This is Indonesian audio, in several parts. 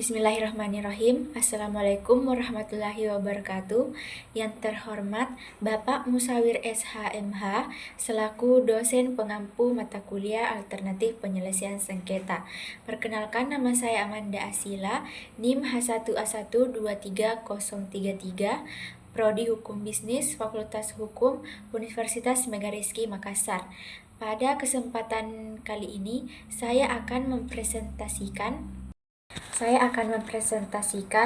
Bismillahirrahmanirrahim. Assalamualaikum warahmatullahi wabarakatuh. Yang terhormat Bapak Musawir SHMH selaku dosen pengampu mata kuliah alternatif penyelesaian sengketa. Perkenalkan, nama saya Amanda Asila, NIM H1A1233033, Prodi Hukum Bisnis, Fakultas Hukum, Universitas Megarizky Makassar. Pada kesempatan kali ini, saya akan mempresentasikan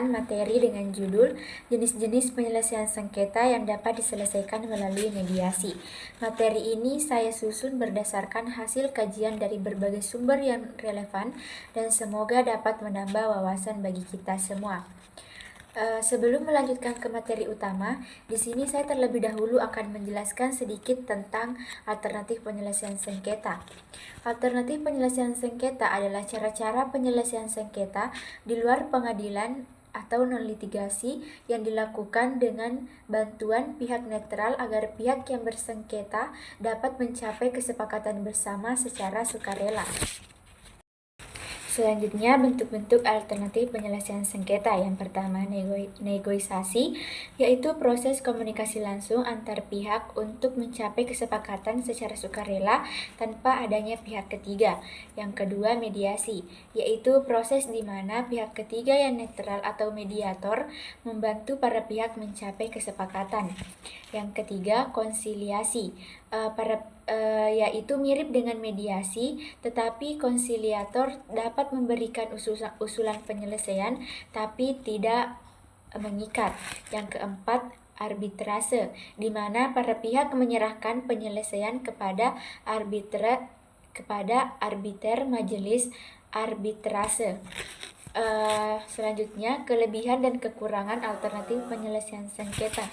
materi dengan judul jenis-jenis penyelesaian sengketa yang dapat diselesaikan melalui mediasi. Materi ini saya susun berdasarkan hasil kajian dari berbagai sumber yang relevan dan semoga dapat menambah wawasan bagi kita semua. Sebelum melanjutkan ke materi utama, di sini saya terlebih dahulu akan menjelaskan sedikit tentang alternatif penyelesaian sengketa. Alternatif penyelesaian sengketa adalah cara-cara penyelesaian sengketa di luar pengadilan atau non-litigasi yang dilakukan dengan bantuan pihak netral agar pihak yang bersengketa dapat mencapai kesepakatan bersama secara sukarela. Selanjutnya, bentuk-bentuk alternatif penyelesaian sengketa. Yang pertama, negosiasi, yaitu proses komunikasi langsung antar pihak untuk mencapai kesepakatan secara sukarela tanpa adanya pihak ketiga. Yang kedua, mediasi, yaitu proses di mana pihak ketiga yang netral atau mediator membantu para pihak mencapai kesepakatan. Yang ketiga, konsiliasi, yaitu mirip dengan mediasi, tetapi konsiliator dapat memberikan usulan penyelesaian tapi tidak mengikat. Yang keempat, arbitrase, di mana para pihak menyerahkan penyelesaian kepada arbiter majelis arbitrase. Selanjutnya, kelebihan dan kekurangan alternatif penyelesaian sengketa.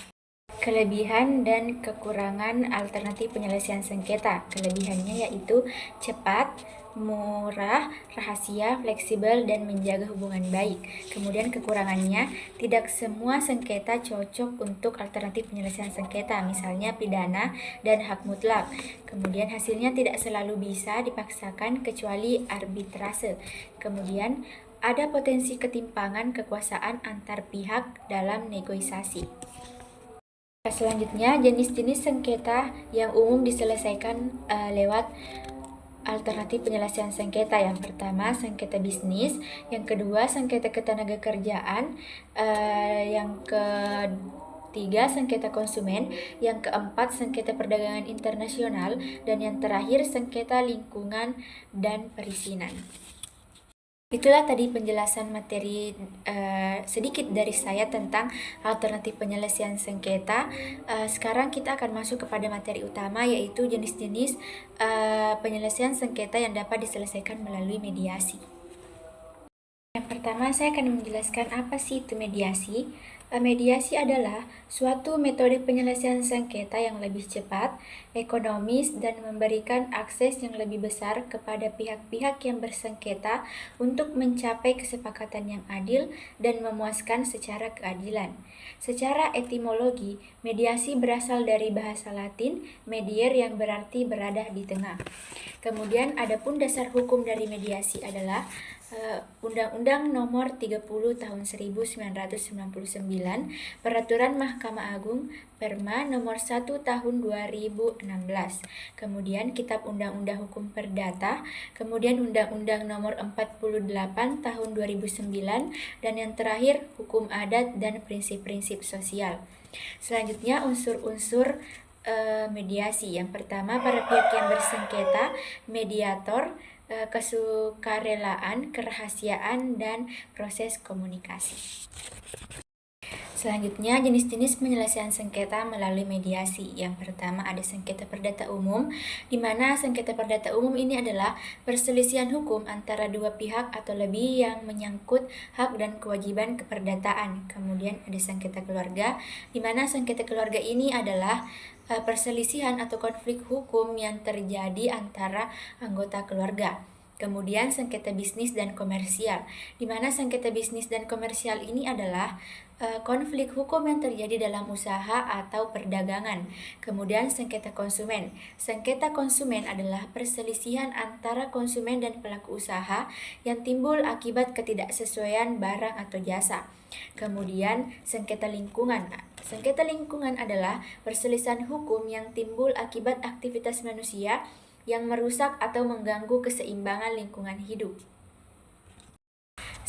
Kelebihan dan kekurangan alternatif penyelesaian sengketa. Kelebihannya yaitu cepat, murah, rahasia, fleksibel, dan menjaga hubungan baik. Kemudian kekurangannya, tidak semua sengketa cocok untuk alternatif penyelesaian sengketa, misalnya pidana dan hak mutlak. Kemudian hasilnya tidak selalu bisa dipaksakan kecuali arbitrase. Kemudian ada potensi ketimpangan kekuasaan antar pihak dalam negosiasi. Selanjutnya, jenis-jenis sengketa yang umum diselesaikan lewat alternatif penyelesaian sengketa. Yang pertama, sengketa bisnis. Yang kedua, sengketa ketenagakerjaan. Yang ketiga, sengketa konsumen. Yang keempat, sengketa perdagangan internasional. Dan yang terakhir, sengketa lingkungan dan perizinan. Itulah tadi penjelasan materi sedikit dari saya tentang alternatif penyelesaian sengketa. Sekarang kita akan masuk kepada materi utama, yaitu jenis-jenis penyelesaian sengketa yang dapat diselesaikan melalui mediasi. Yang pertama, saya akan menjelaskan apa sih itu mediasi. Mediasi adalah suatu metode penyelesaian sengketa yang lebih cepat, ekonomis, dan memberikan akses yang lebih besar kepada pihak-pihak yang bersengketa untuk mencapai kesepakatan yang adil dan memuaskan secara keadilan. Secara etimologi, mediasi berasal dari bahasa Latin mediare yang berarti berada di tengah. Kemudian adapun dasar hukum dari mediasi adalah Undang-Undang Nomor 30 Tahun 1999, Peraturan Mahkamah Agung Perma Nomor 1 Tahun 2016, kemudian Kitab Undang-Undang Hukum Perdata, kemudian Undang-Undang Nomor 48 Tahun 2009, dan yang terakhir Hukum Adat dan Prinsip-prinsip Sosial. Selanjutnya, unsur-unsur mediasi. Yang pertama, para pihak yang bersengketa, mediator, kesukarelaan, kerahasiaan, dan proses komunikasi. Selanjutnya, jenis-jenis penyelesaian sengketa melalui mediasi. Yang pertama, ada sengketa perdata umum, di mana sengketa perdata umum ini adalah perselisihan hukum antara dua pihak atau lebih yang menyangkut hak dan kewajiban keperdataan. Kemudian ada sengketa keluarga, di mana sengketa keluarga ini adalah perselisihan atau konflik hukum yang terjadi antara anggota keluarga. Kemudian sengketa bisnis dan komersial, di mana sengketa bisnis dan komersial ini adalah konflik hukum yang terjadi dalam usaha atau perdagangan. Kemudian sengketa konsumen. Sengketa konsumen adalah perselisihan antara konsumen dan pelaku usaha yang timbul akibat ketidaksesuaian barang atau jasa. Kemudian sengketa lingkungan. Sengketa lingkungan adalah perselisihan hukum yang timbul akibat aktivitas manusia yang merusak atau mengganggu keseimbangan lingkungan hidup.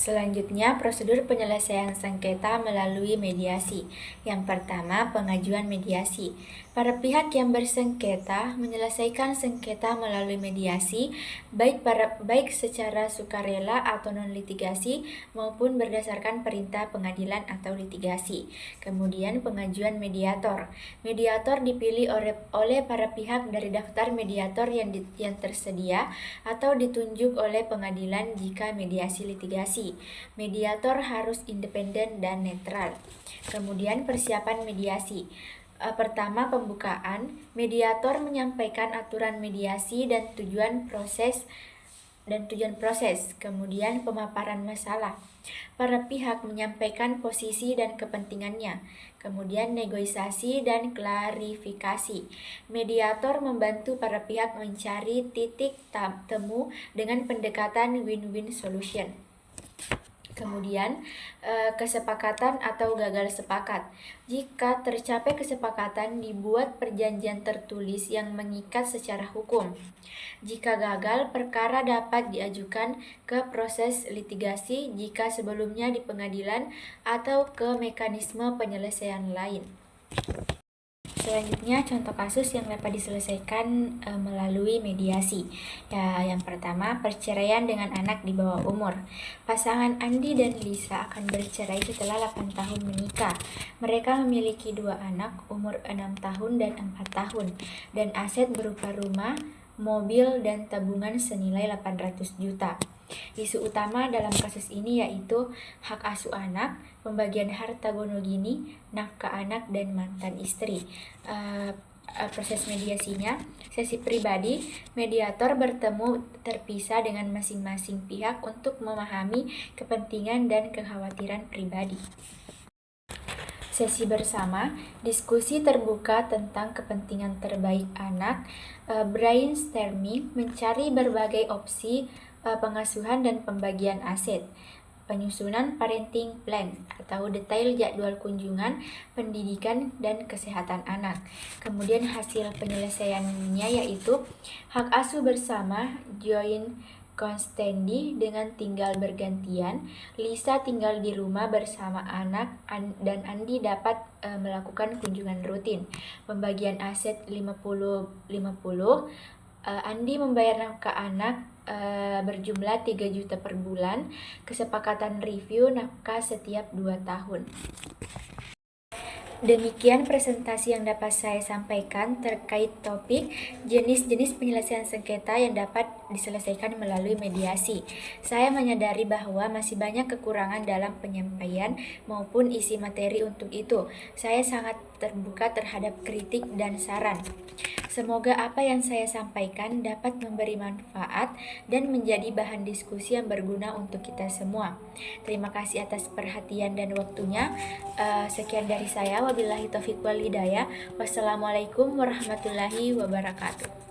Selanjutnya, prosedur penyelesaian sengketa melalui mediasi. Yang pertama, pengajuan mediasi. Para pihak yang bersengketa menyelesaikan sengketa melalui mediasi, baik secara sukarela atau non-litigasi maupun berdasarkan perintah pengadilan atau litigasi. Kemudian, pengajuan mediator. Mediator dipilih oleh para pihak dari daftar mediator yang tersedia atau ditunjuk oleh pengadilan jika mediasi litigasi. Mediator harus independen dan netral. Kemudian persiapan mediasi. Pertama, pembukaan. Mediator menyampaikan aturan mediasi dan tujuan proses. Kemudian pemaparan masalah. Para pihak menyampaikan posisi dan kepentingannya. Kemudian negosiasi dan klarifikasi. Mediator membantu para pihak mencari titik temu dengan pendekatan win-win solution. Kemudian kesepakatan atau gagal sepakat. Jika tercapai kesepakatan, dibuat perjanjian tertulis yang mengikat secara hukum. Jika gagal, perkara dapat diajukan ke proses litigasi jika sebelumnya di pengadilan atau ke mekanisme penyelesaian lain. Selanjutnya, contoh kasus yang dapat diselesaikan melalui mediasi. Ya, yang pertama, perceraian dengan anak di bawah umur. Pasangan Andi dan Lisa akan bercerai setelah 8 tahun menikah. Mereka memiliki 2 anak, umur 6 tahun dan 4 tahun, dan aset berupa rumah, mobil, dan tabungan senilai 800 juta. Isu utama dalam kasus ini yaitu hak asuh anak, pembagian harta gonogini, nafkah anak, dan mantan istri. Proses mediasinya, sesi pribadi, mediator bertemu terpisah dengan masing-masing pihak untuk memahami kepentingan dan kekhawatiran pribadi. Sesi bersama, diskusi terbuka tentang kepentingan terbaik anak, brainstorming, mencari berbagai opsi pengasuhan dan pembagian aset, penyusunan parenting plan atau detail jadwal kunjungan, pendidikan, dan kesehatan anak. Kemudian hasil penyelesaiannya yaitu hak asuh bersama joint custody dengan tinggal bergantian. Lisa tinggal di rumah bersama anak dan Andi dapat melakukan kunjungan rutin. Pembagian aset 50-50. Andi membayar nafkah anak berjumlah 3 juta per bulan. Kesepakatan review nafkah setiap 2 tahun. Demikian presentasi yang dapat saya sampaikan terkait topik jenis-jenis penyelesaian sengketa yang dapat diselesaikan melalui mediasi. Saya menyadari bahwa masih banyak kekurangan dalam penyampaian maupun isi materi untuk itu. Saya sangat terbuka terhadap kritik dan saran. Semoga apa yang saya sampaikan dapat memberi manfaat dan menjadi bahan diskusi yang berguna untuk kita semua. Terima kasih atas perhatian dan waktunya. Sekian dari saya. Wabillahi taufiq wal hidayah. Wassalamualaikum warahmatullahi wabarakatuh.